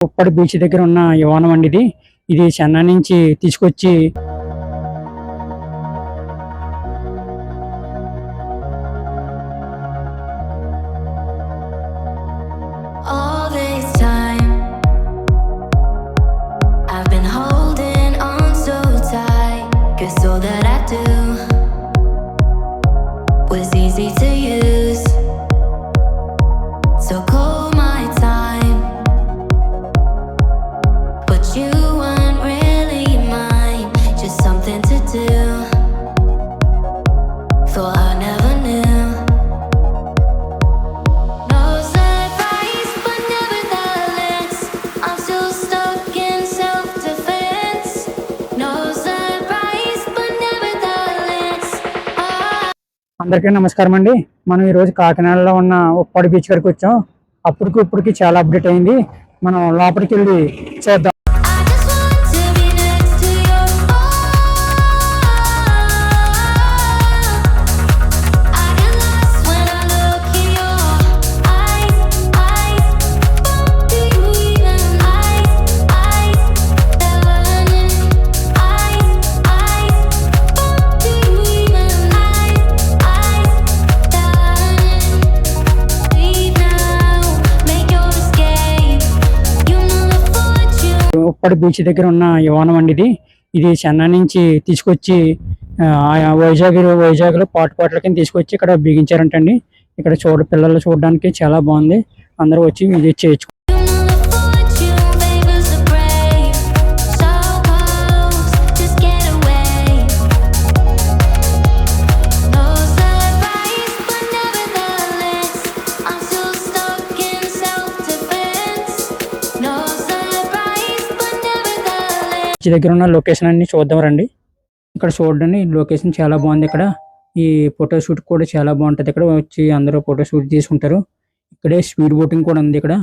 ఉప్పడి beach దగ్గర ఉన్న విమానం అండి ఇది. ఇది చెన్నై నుంచి తీసుకొచ్చి All this time I've been holding on so tight, 'cause all that I do was easy to use. So call my time, but you weren't really mine, just something to do. Thought I never knew. No surprise, but nevertheless, I'm still stuck in self-defense. No surprise, but nevertheless, అందరికీ నమస్కారం అండి. మనం ఈరోజు కాకినాడలో ఉన్న ఉప్పాడి beach వరకు వచ్చాం. ఇప్పటికి చాలా అప్డేట్ అయింది. మనం లోపలికి వెళ్ళి చూద్దాం. I just want to be next to your I get lost when I look in your eyes. Do you even learning? Do you even leave now, make your escape. You know the fortune. ఉప్పాడి beach దగ్గర ఉన్న విమానం అండి ఇది. ఇది చెన్నై నుంచి తీసుకొచ్చి వైజాగ్లో పాటల కింద తీసుకొచ్చి ఇక్కడ బిగించారంటండి. ఇక్కడ పిల్లలు చూడడానికి చాలా బాగుంది. అందరూ వచ్చి విజిట్ చేయొచ్చు. You know the fortune favors the brave. So close, just get away. No surprise, but nevertheless, I'm still stuck in self-defense. No surprise, but nevertheless. Beach దగ్గర ఉన్న లొకేషన్ అన్ని చూద్దాం రండి. ఇక్కడ చూడండి, లొకేషన్ చాలా బాగుంది. ఇక్కడ ఈ ఫోటో షూట్ కూడా చాలా బాగుంటది. ఇక్కడ వచ్చి అందరూ ఫోటో షూట్ తీసుకుంటారు. ఇక్కడే స్పీడ్ బోటింగ్ కూడా ఉంది ఇక్కడ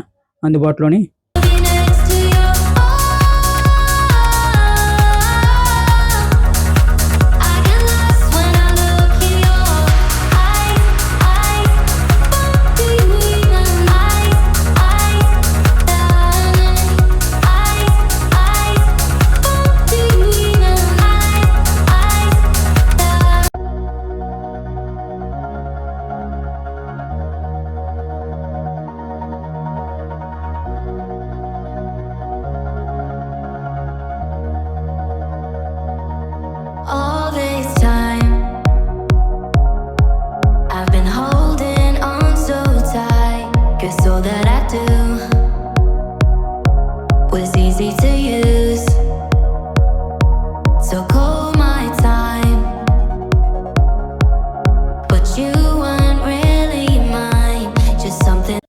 అందుబాటులోని. Be next to your I get lost when I look in your eyes. Do you even learning? Do you even All this time I've been holding on so tight, 'cause all that I do was easy to use. So call my time, but you weren't really mine, just something.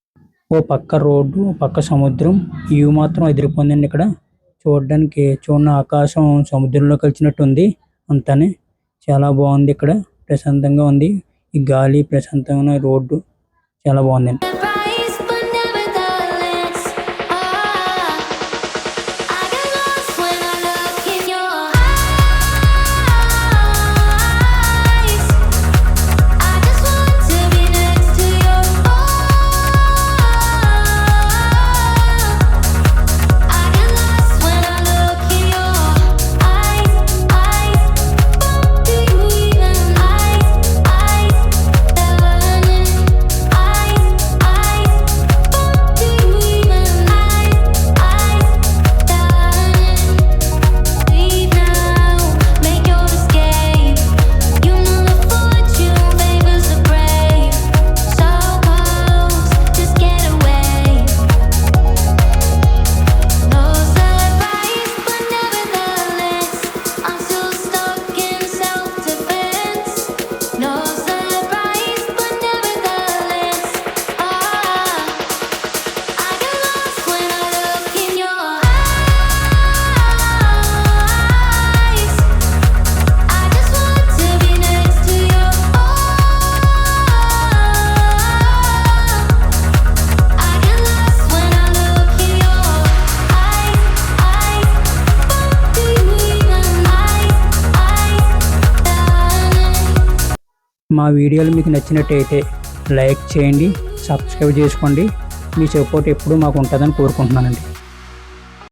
ఓ పక్క road, ఓ పక్క సముద్రం. ఇవి మాత్రం ఎదిరిపోయిందండి. ఇక్కడ చూడడానికి ఆకాశం సముద్రంలో కలిసినట్టు ఉంది. అంతానే చాలా బాగుంది. ఇక్కడ ప్రశాంతంగా ఉంది. ఈ గాలి, ప్రశాంతమైన రోడ్డు చాలా బాగుందండి. Surprise, but nevertheless, I get lost when I look in your eyes. I just want to be next to your I get lost when I look in your eyes. Do you even leave now, make your escape. You know the fortune favors the brave. So close, just get away. No surprise, but nevertheless, I'm still stuck in self-defense. No surprise, but nevertheless, I get lost when I look in your eyes. I just want to be next to your I get lost when I look in your do you even మా వీడియోలు మీకు నచ్చినట్టయితే like చేయండి, subscribe చేసుకోండి. మీ support ఎప్పుడూ మాకు ఉంటుందని కోరుకుంటున్నానండి.